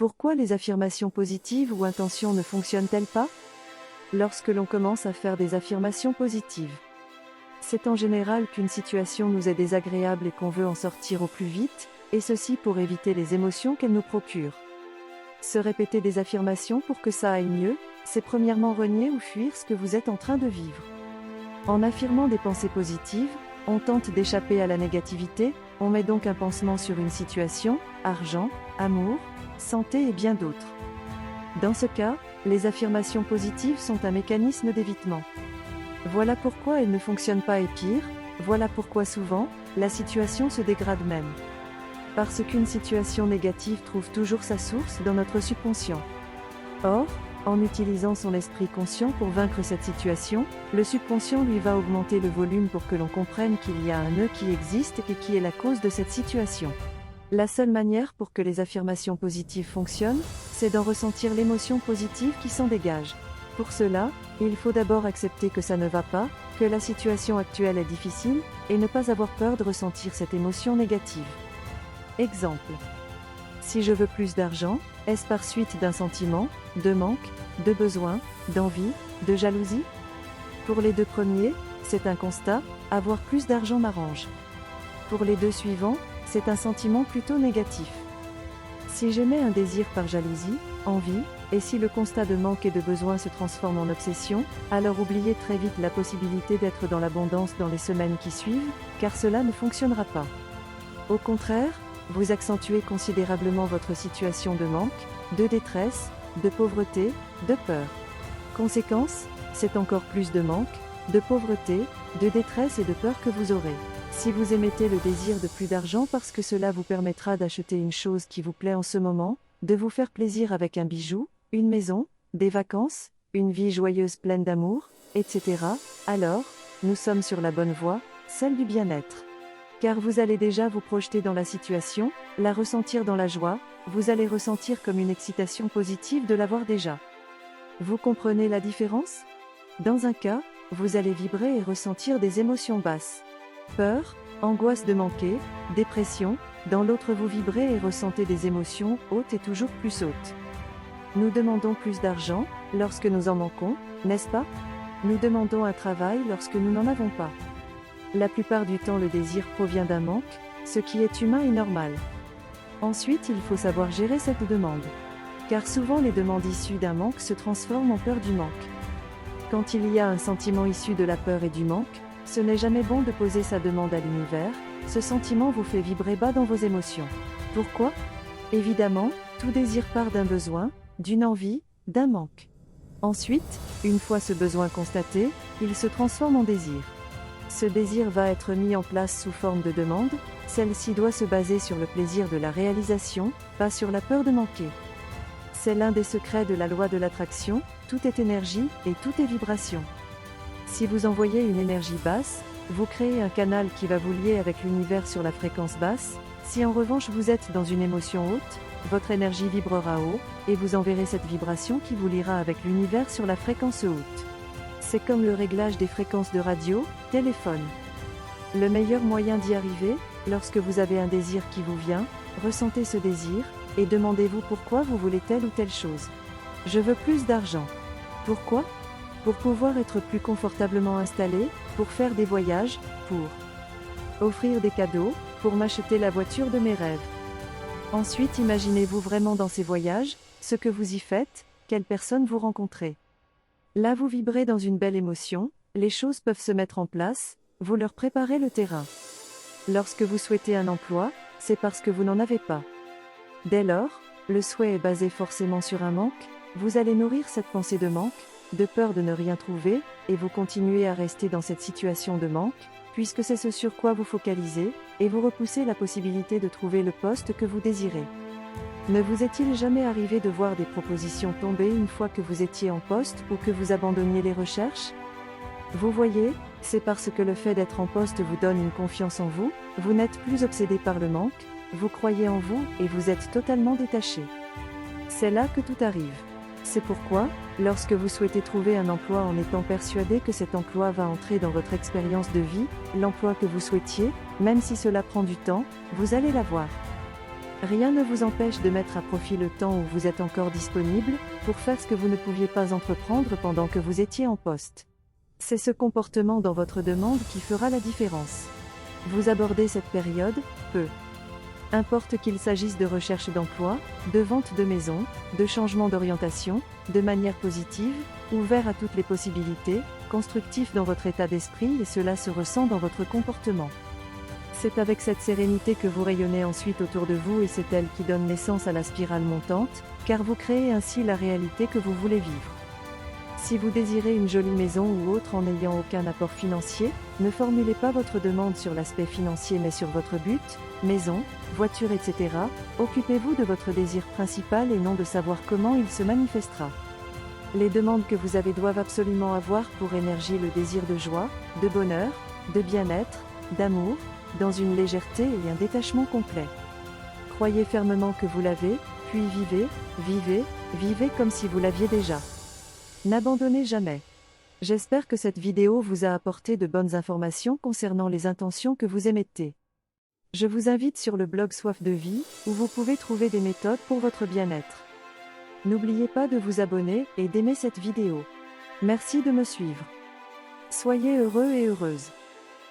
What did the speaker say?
Pourquoi les affirmations positives ou intentions ne fonctionnent-elles pas? Lorsque l'on commence à faire des affirmations positives, c'est en général qu'une situation nous est désagréable et qu'on veut en sortir au plus vite, et ceci pour éviter les émotions qu'elle nous procure. Se répéter des affirmations pour que ça aille mieux, c'est premièrement renier ou fuir ce que vous êtes en train de vivre. En affirmant des pensées positives, on tente d'échapper à la négativité, on met donc un pansement sur une situation, argent, amour, santé et bien d'autres. Dans ce cas, les affirmations positives sont un mécanisme d'évitement. Voilà pourquoi elles ne fonctionnent pas et pire, voilà pourquoi souvent, la situation se dégrade même. Parce qu'une situation négative trouve toujours sa source dans notre subconscient. Or, en utilisant son esprit conscient pour vaincre cette situation, le subconscient lui va augmenter le volume pour que l'on comprenne qu'il y a un nœud qui existe et qui est la cause de cette situation. La seule manière pour que les affirmations positives fonctionnent, c'est d'en ressentir l'émotion positive qui s'en dégage. Pour cela, il faut d'abord accepter que ça ne va pas, que la situation actuelle est difficile, et ne pas avoir peur de ressentir cette émotion négative. Exemple. Si je veux plus d'argent, est-ce par suite d'un sentiment, de manque, de besoin, d'envie, de jalousie? Pour les deux premiers, c'est un constat, avoir plus d'argent m'arrange. Pour les deux suivants, c'est un sentiment plutôt négatif. Si j'émets un désir par jalousie, envie, et si le constat de manque et de besoin se transforme en obsession, alors oubliez très vite la possibilité d'être dans l'abondance dans les semaines qui suivent, car cela ne fonctionnera pas. Au contraire, vous accentuez considérablement votre situation de manque, de détresse, de pauvreté, de peur. Conséquence, c'est encore plus de manque, de pauvreté, de détresse et de peur que vous aurez. Si vous émettez le désir de plus d'argent parce que cela vous permettra d'acheter une chose qui vous plaît en ce moment, de vous faire plaisir avec un bijou, une maison, des vacances, une vie joyeuse pleine d'amour, etc., alors, nous sommes sur la bonne voie, celle du bien-être. Car vous allez déjà vous projeter dans la situation, la ressentir dans la joie, vous allez ressentir comme une excitation positive de l'avoir déjà. Vous comprenez la différence? Dans un cas, vous allez vibrer et ressentir des émotions basses. Peur, angoisse de manquer, dépression, dans l'autre vous vibrez et ressentez des émotions hautes et toujours plus hautes. Nous demandons plus d'argent, lorsque nous en manquons, n'est-ce pas? Nous demandons un travail lorsque nous n'en avons pas. La plupart du temps le désir provient d'un manque, ce qui est humain et normal. Ensuite il faut savoir gérer cette demande. Car souvent les demandes issues d'un manque se transforment en peur du manque. Quand il y a un sentiment issu de la peur et du manque, ce n'est jamais bon de poser sa demande à l'univers, ce sentiment vous fait vibrer bas dans vos émotions. Pourquoi? Évidemment, tout désir part d'un besoin, d'une envie, d'un manque. Ensuite, une fois ce besoin constaté, il se transforme en désir. Ce désir va être mis en place sous forme de demande, celle-ci doit se baser sur le plaisir de la réalisation, pas sur la peur de manquer. C'est l'un des secrets de la loi de l'attraction, tout est énergie et tout est vibration. Si vous envoyez une énergie basse, vous créez un canal qui va vous lier avec l'univers sur la fréquence basse. Si en revanche vous êtes dans une émotion haute, votre énergie vibrera haut, et vous enverrez cette vibration qui vous liera avec l'univers sur la fréquence haute. C'est comme le réglage des fréquences de radio, téléphone. Le meilleur moyen d'y arriver, lorsque vous avez un désir qui vous vient, ressentez ce désir, et demandez-vous pourquoi vous voulez telle ou telle chose. Je veux plus d'argent. Pourquoi? Pour pouvoir être plus confortablement installé, pour faire des voyages, pour offrir des cadeaux, pour m'acheter la voiture de mes rêves. Ensuite imaginez-vous vraiment dans ces voyages, ce que vous y faites, quelles personnes vous rencontrez. Là vous vibrez dans une belle émotion, les choses peuvent se mettre en place, vous leur préparez le terrain. Lorsque vous souhaitez un emploi, c'est parce que vous n'en avez pas. Dès lors, le souhait est basé forcément sur un manque, vous allez nourrir cette pensée de manque, de peur de ne rien trouver, et vous continuez à rester dans cette situation de manque, puisque c'est ce sur quoi vous focalisez, et vous repoussez la possibilité de trouver le poste que vous désirez. Ne vous est-il jamais arrivé de voir des propositions tomber une fois que vous étiez en poste ou que vous abandonniez les recherches? Vous voyez, c'est parce que le fait d'être en poste vous donne une confiance en vous, vous n'êtes plus obsédé par le manque, vous croyez en vous et vous êtes totalement détaché. C'est là que tout arrive. C'est pourquoi, lorsque vous souhaitez trouver un emploi en étant persuadé que cet emploi va entrer dans votre expérience de vie, l'emploi que vous souhaitiez, même si cela prend du temps, vous allez l'avoir. Rien ne vous empêche de mettre à profit le temps où vous êtes encore disponible, pour faire ce que vous ne pouviez pas entreprendre pendant que vous étiez en poste. C'est ce comportement dans votre demande qui fera la différence. Vous abordez cette période, peu importe qu'il s'agisse de recherche d'emploi, de vente de maison, de changement d'orientation, de manière positive, ouvert à toutes les possibilités, constructif dans votre état d'esprit et cela se ressent dans votre comportement. C'est avec cette sérénité que vous rayonnez ensuite autour de vous et c'est elle qui donne naissance à la spirale montante, car vous créez ainsi la réalité que vous voulez vivre. Si vous désirez une jolie maison ou autre en n'ayant aucun apport financier, ne formulez pas votre demande sur l'aspect financier mais sur votre but, maison, voiture etc. Occupez-vous de votre désir principal et non de savoir comment il se manifestera. Les demandes que vous avez doivent absolument avoir pour énergie le désir de joie, de bonheur, de bien-être, d'amour, dans une légèreté et un détachement complet. Croyez fermement que vous l'avez, puis vivez, vivez, vivez comme si vous l'aviez déjà. N'abandonnez jamais. J'espère que cette vidéo vous a apporté de bonnes informations concernant les intentions que vous émettez. Je vous invite sur le blog Soif de Vie, où vous pouvez trouver des méthodes pour votre bien-être. N'oubliez pas de vous abonner et d'aimer cette vidéo. Merci de me suivre. Soyez heureux et heureuses.